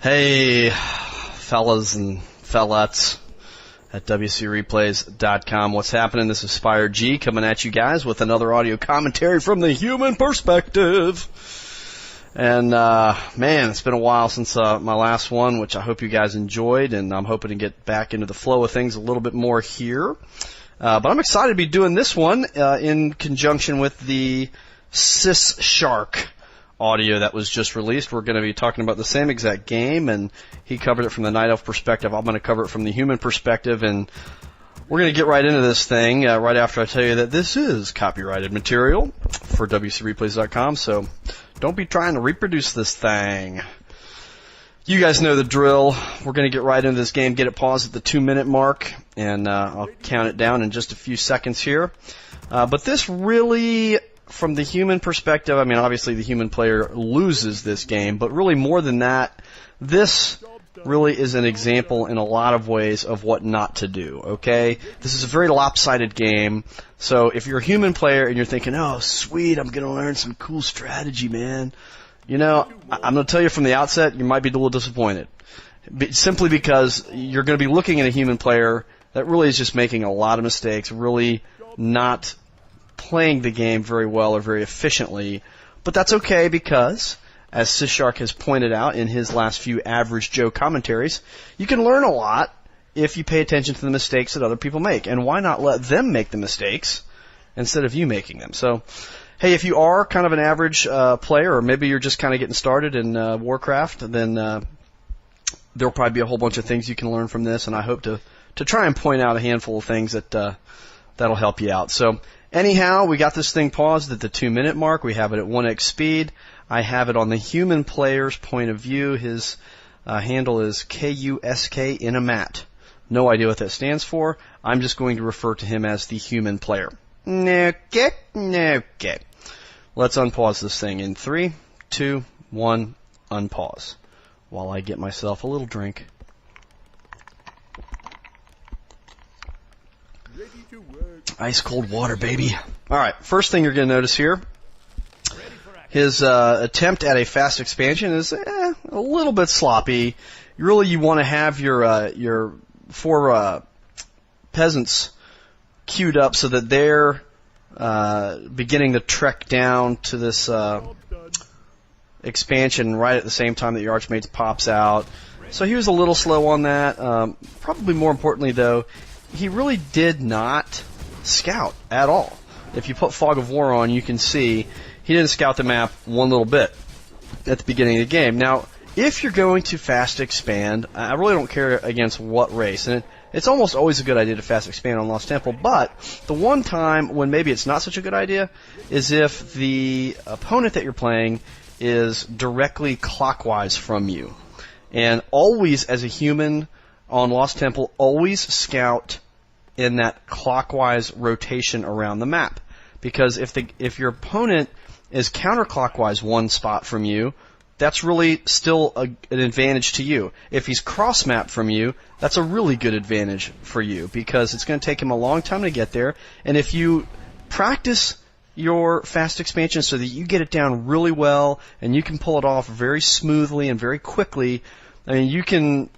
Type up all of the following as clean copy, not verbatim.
Hey, fellas and fellettes at WCReplays.com. What's happening? This is Speierg coming at you guys with another audio commentary from the human perspective. And, man, it's been a while since my last one, which I hope you guys enjoyed, and I'm hoping to get back into the flow of things a little bit more here. But I'm excited to be doing this one in conjunction with the Shark audio that was just released. We're going to be talking about the same exact game, and he covered it from the Night Elf perspective. I'm going to cover it from the human perspective, and we're going to get right into this thing right after I tell you that this is copyrighted material for WCReplays.com, so don't be trying to reproduce this thing. You guys know the drill. We're going to get right into this game, get it paused at the 2-minute mark, and I'll count it down in just a few seconds here. But this really, from the human perspective, I mean, obviously the human player loses this game, but really more than that, this really is an example in a lot of ways of what not to do, okay? This is a very lopsided game, so if you're a human player and you're thinking, oh, sweet, I'm going to learn some cool strategy, man, you know, I'm going to tell you from the outset, you might be a little disappointed. Simply because you're going to be looking at a human player that really is just making a lot of mistakes, really not playing the game very well or very efficiently. But that's okay because, as Shark has pointed out in his last few Average Joe commentaries, you can learn a lot if you pay attention to the mistakes that other people make. And why not let them make the mistakes instead of you making them? So, hey, if you are kind of an average player, or maybe you're just kind of getting started in Warcraft, then there'll probably be a whole bunch of things you can learn from this, and I hope to try and point out a handful of things that'll help you out. So, anyhow, we got this thing paused at the 2-minute mark. We have it at 1x speed. I have it on the human player's point of view. His handle is KUSK in a mat. No idea what that stands for. I'm just going to refer to him as the human player. Okay. Let's unpause this thing in 3, 2, 1, unpause. While I get myself a little drink. Ice cold water, baby. Alright, first thing you're going to notice here, his attempt at a fast expansion is a little bit sloppy. Really, you want to have your 4 peasants queued up so that they're beginning to trek down to this expansion right at the same time that your Archmage pops out. So he was a little slow on that. Probably more importantly, though, he really did not scout at all. If you put Fog of War on, you can see he didn't scout the map one little bit at the beginning of the game. Now, if you're going to fast expand, I really don't care against what race, and it's almost always a good idea to fast expand on Lost Temple, but the one time when maybe it's not such a good idea is if the opponent that you're playing is directly clockwise from you. And always, as a human on Lost Temple, always scout in that clockwise rotation around the map. Because if your opponent is counterclockwise one spot from you, that's really still an advantage to you. If he's cross-mapped from you, that's a really good advantage for you because it's going to take him a long time to get there. And if you practice your fast expansion so that you get it down really well and you can pull it off very smoothly and very quickly, I mean, you can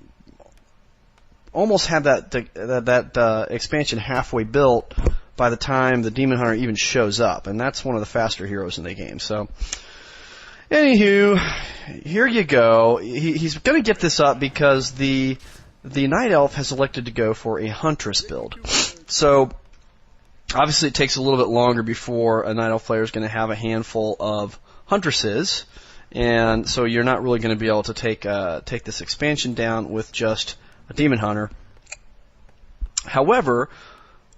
almost have that expansion halfway built by the time the Demon Hunter even shows up, and that's one of the faster heroes in the game. So, anywho, here you go. He's going to get this up because the Night Elf has elected to go for a Huntress build. So, obviously, it takes a little bit longer before a Night Elf player is going to have a handful of Huntresses, and so you're not really going to be able to take this expansion down with just a Demon Hunter. However,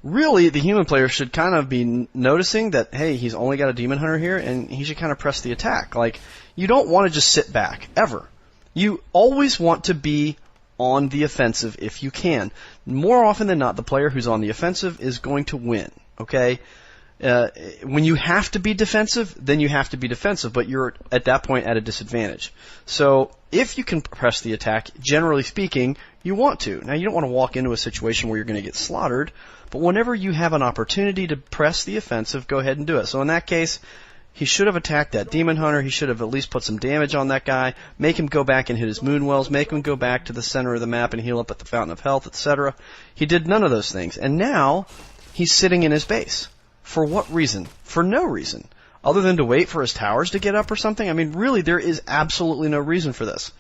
really, the human player should kind of be noticing that, hey, he's only got a Demon Hunter here, and he should kind of press the attack. Like, you don't want to just sit back, ever. You always want to be on the offensive if you can. More often than not, the player who's on the offensive is going to win, okay? When you have to be defensive, then you have to be defensive, but you're at that point at a disadvantage. So if you can press the attack, generally speaking, you want to. Now, you don't want to walk into a situation where you're going to get slaughtered, but whenever you have an opportunity to press the offensive, go ahead and do it. So in that case, he should have attacked that Demon Hunter. He should have at least put some damage on that guy, make him go back and hit his Moonwells, make him go back to the center of the map and heal up at the Fountain of Health, etc. He did none of those things. And now he's sitting in his base. For what reason? For no reason. Other than to wait for his towers to get up or something? I mean, really, there is absolutely no reason for this.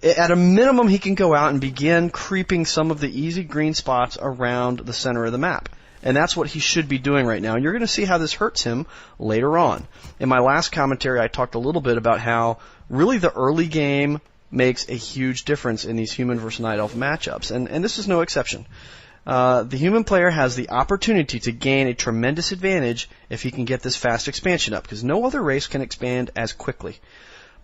At a minimum, he can go out and begin creeping some of the easy green spots around the center of the map. And that's what he should be doing right now. And you're going to see how this hurts him later on. In my last commentary, I talked a little bit about how really the early game makes a huge difference in these human versus night elf matchups. And this is no exception. The human player has the opportunity to gain a tremendous advantage if he can get this fast expansion up, because no other race can expand as quickly.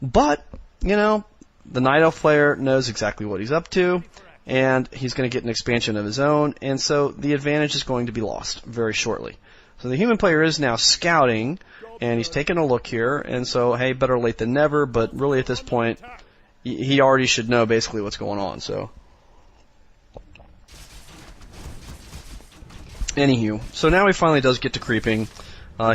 But, you know, the night elf player knows exactly what he's up to, and he's going to get an expansion of his own, and so the advantage is going to be lost very shortly. So the human player is now scouting, and he's taking a look here, and so, hey, better late than never, but really at this point, he already should know basically what's going on, so. Anywho, so now he finally does get to creeping.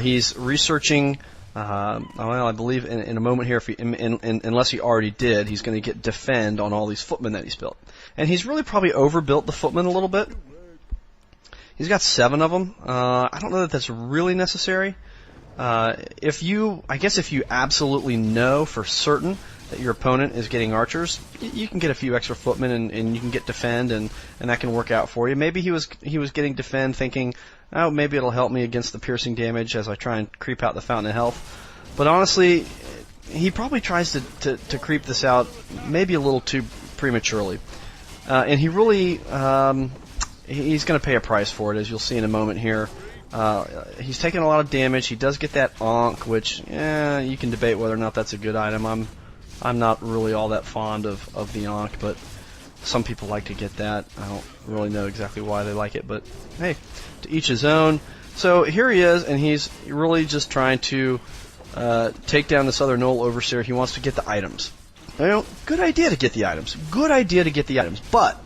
He's researching. Well, I believe in a moment here, if unless he already did, he's going to get defend on all these footmen that he's built. And he's really probably overbuilt the footmen a little bit. He's got 7 of them. I don't know that that's really necessary. I guess if you absolutely know for certain that your opponent is getting archers, you can get a few extra footmen and you can get defend and that can work out for you. Maybe he was getting defend thinking, oh, maybe it'll help me against the piercing damage as I try and creep out the Fountain of Health. But honestly, he probably tries to creep this out maybe a little too prematurely. And he really, he's going to pay a price for it, as you'll see in a moment here. He's taking a lot of damage. He does get that Ankh, which, you can debate whether or not that's a good item. I'm not really all that fond of the Ankh, but some people like to get that. I don't really know exactly why they like it, but hey, to each his own. So here he is, and he's really just trying to take down this other Null Overseer. He wants to get the items. You know, good idea to get the items. Good idea to get the items. But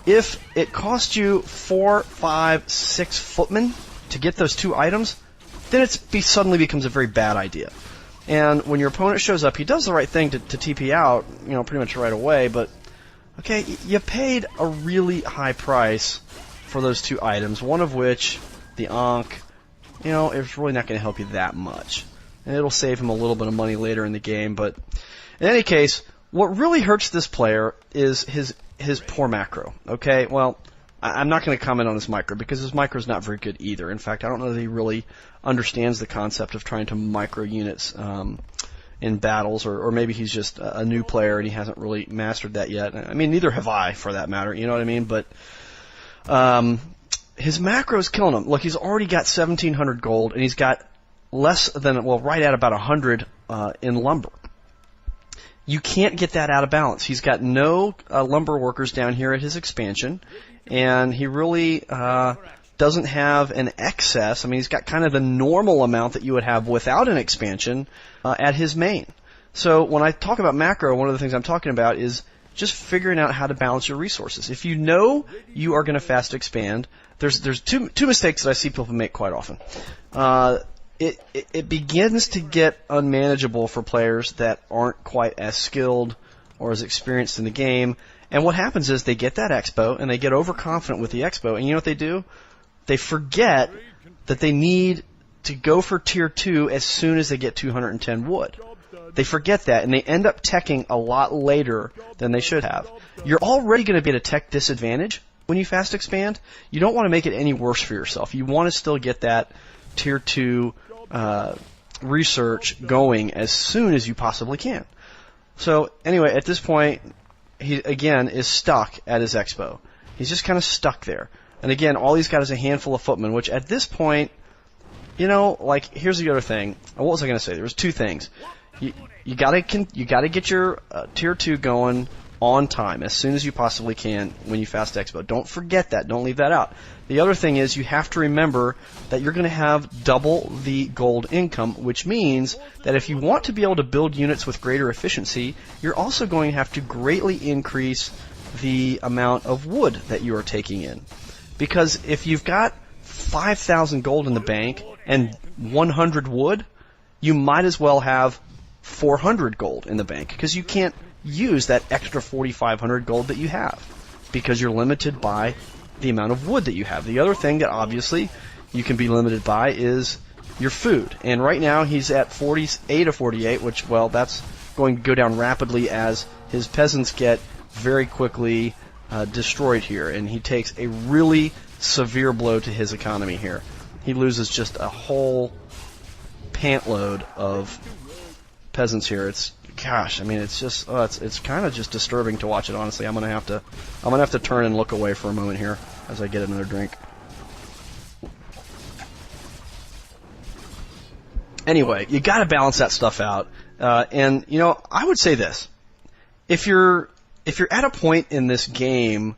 if it costs you 4, 5, 6 footmen to get those 2 items, then it suddenly becomes a very bad idea. And when your opponent shows up, he does the right thing to TP out, you know, pretty much right away. But okay, you paid a really high price for those 2 items. One of which, the Ankh, you know, it's really not going to help you that much, and it'll save him a little bit of money later in the game. But in any case, what really hurts this player is his poor macro. Okay, well, I'm not going to comment on his micro because his micro is not very good either. In fact, I don't know that he really understands the concept of trying to micro units in battles, or maybe he's just a new player and he hasn't really mastered that yet. I mean, neither have I, for that matter. You know what I mean? But his macro is killing him. Look, he's already got 1,700 gold, and he's got less than, well, right at about 100 in lumber. You can't get that out of balance. He's got no lumber workers down here at his expansion, and he really doesn't have an excess. I mean, he's got kind of the normal amount that you would have without an expansion at his main. So when I talk about macro, one of the things I'm talking about is just figuring out how to balance your resources. If you know you are going to fast expand, there's two mistakes that I see people make quite often. It begins to get unmanageable for players that aren't quite as skilled or as experienced in the game. And what happens is they get that expo and they get overconfident with the expo, and you know what they do? They forget that they need to go for tier 2 as soon as they get 210 wood. They forget that, and they end up teching a lot later than they should have. You're already going to be at a tech disadvantage when you fast expand. You don't want to make it any worse for yourself. You want to still get that tier 2 research going as soon as you possibly can. So anyway, at this point, he again is stuck at his expo. He's just kind of stuck there. And again, all he's got is a handful of footmen, which at this point, you know, like, here's the other thing. What was I going to say? There was 2 things. You gotta get your tier 2 going on time as soon as you possibly can when you fast expo. Don't forget that. Don't leave that out. The other thing is you have to remember that you're going to have double the gold income, which means that if you want to be able to build units with greater efficiency, you're also going to have to greatly increase the amount of wood that you are taking in. Because if you've got 5,000 gold in the bank and 100 wood, you might as well have 400 gold in the bank, because you can't use that extra 4,500 gold that you have, because you're limited by the amount of wood that you have. The other thing that obviously you can be limited by is your food. And right now he's at 48 of 48, which, well, that's going to go down rapidly as his peasants get very quickly destroyed here. And he takes a really severe blow to his economy here. He loses just a whole pant load of peasants here. It's, gosh, I mean, it's just it's kind of just disturbing to watch it. Honestly, I'm gonna have to turn and look away for a moment here as I get another drink. Anyway, you got to balance that stuff out, and you know, I would say this: if you're at a point in this game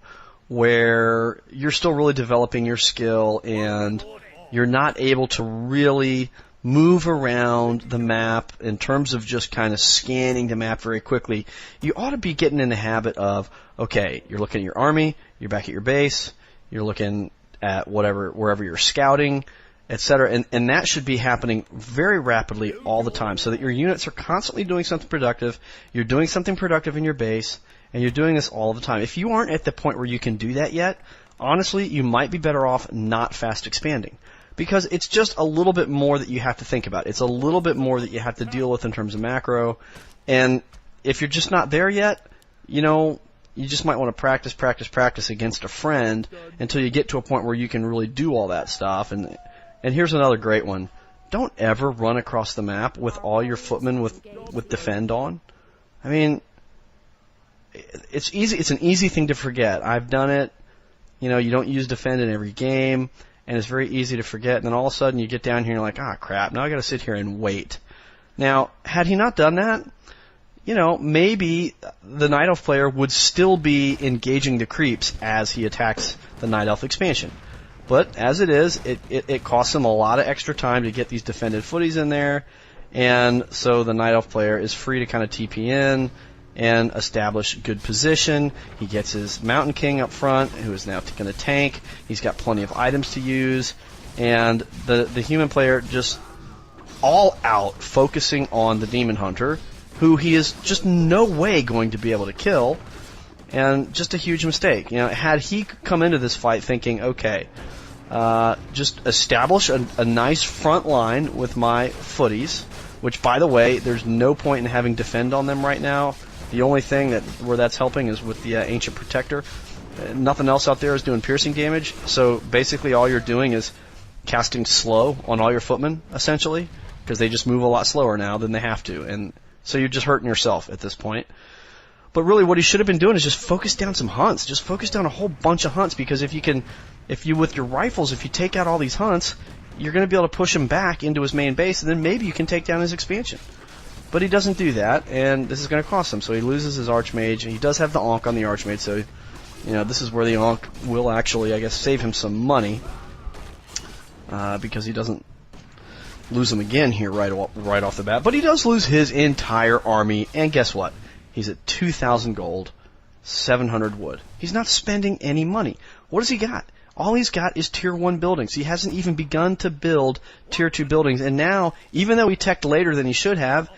where you're still really developing your skill and you're not able to really move around the map in terms of just kind of scanning the map very quickly, you ought to be getting in the habit of, okay, you're looking at your army, you're back at your base, you're looking at wherever you're scouting, etc. And that should be happening very rapidly all the time, so that your units are constantly doing something productive, you're doing something productive in your base, and you're doing this all the time. If you aren't at the point where you can do that yet, honestly, you might be better off not fast expanding. Because it's just a little bit more that you have to think about. It's a little bit more that you have to deal with in terms of macro. And if you're just not there yet, you know, you just might want to practice against a friend until you get to a point where you can really do all that stuff. And here's another great one. Don't ever run across the map with all your footmen with defend on. I mean, it's easy. It's an easy thing to forget. I've done it. You know, you don't use defend in every game, and it's very easy to forget. And then all of a sudden you get down here and you're like, ah, crap, now I got to sit here and wait. Now, had he not done that, you know, maybe the Night Elf player would still be engaging the creeps as he attacks the Night Elf expansion. But as it is, it costs him a lot of extra time to get these defended footies in there, and so the Night Elf player is free to kind of TP in and establish good position. He gets his Mountain King up front, who is now going to tank. He's got plenty of items to use, and the human player just all out focusing on the Demon Hunter, who he is just no way going to be able to kill, and just a huge mistake. You know, had he come into this fight thinking, okay, just establish a nice front line with my footies, which, by the way, there's no point in having defend on them right now. The only thing where that's helping is with the Ancient Protector. Nothing else out there is doing piercing damage, so basically all you're doing is casting slow on all your footmen, essentially, because they just move a lot slower now than they have to, and so you're just hurting yourself at this point. But really what he should have been doing is just focus down some hunts. Just focus down a whole bunch of hunts, because if you with your rifles, if you take out all these hunts, you're going to be able to push him back into his main base, and then maybe you can take down his expansion. But he doesn't do that, and this is going to cost him. So he loses his Archmage, and he does have the Ankh on the Archmage, so you know, this is where the Ankh will actually, I guess, save him some money, because he doesn't lose him again here right off the bat. But he does lose his entire army, and guess what? He's at 2,000 gold, 700 wood. He's not spending any money. What has he got? All he's got is Tier 1 buildings. He hasn't even begun to build Tier 2 buildings, and now, even though he teched later than he should have,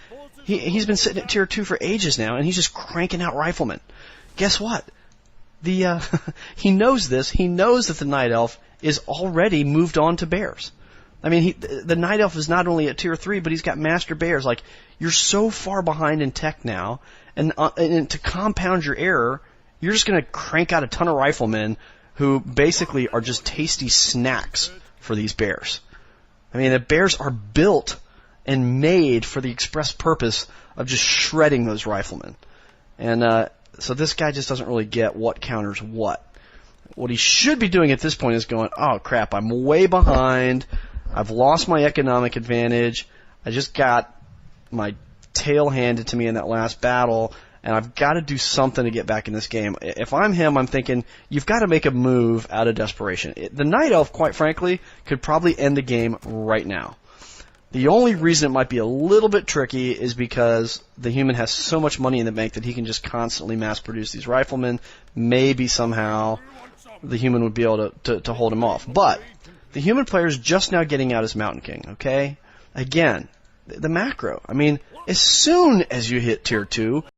he's been sitting at Tier 2 for ages now, and he's just cranking out riflemen. Guess what? He knows this. He knows that the Night Elf is already moved on to bears. I mean, the Night Elf is not only at Tier 3, but he's got Master Bears. Like, you're so far behind in tech now, and to compound your error, you're just going to crank out a ton of riflemen who basically are just tasty snacks for these bears. I mean, the bears are built and made for the express purpose of just shredding those riflemen. And so this guy just doesn't really get what counters what. What he should be doing at this point is going, oh crap, I'm way behind. I've lost my economic advantage. I just got my tail handed to me in that last battle, and I've got to do something to get back in this game. If I'm him, I'm thinking, you've got to make a move out of desperation. The Night Elf, quite frankly, could probably end the game right now. The only reason it might be a little bit tricky is because the human has so much money in the bank that he can just constantly mass produce these riflemen. Maybe somehow the human would be able to hold him off. But the human player is just now getting out his Mountain King, okay? Again, the macro. I mean, as soon as you hit tier 2,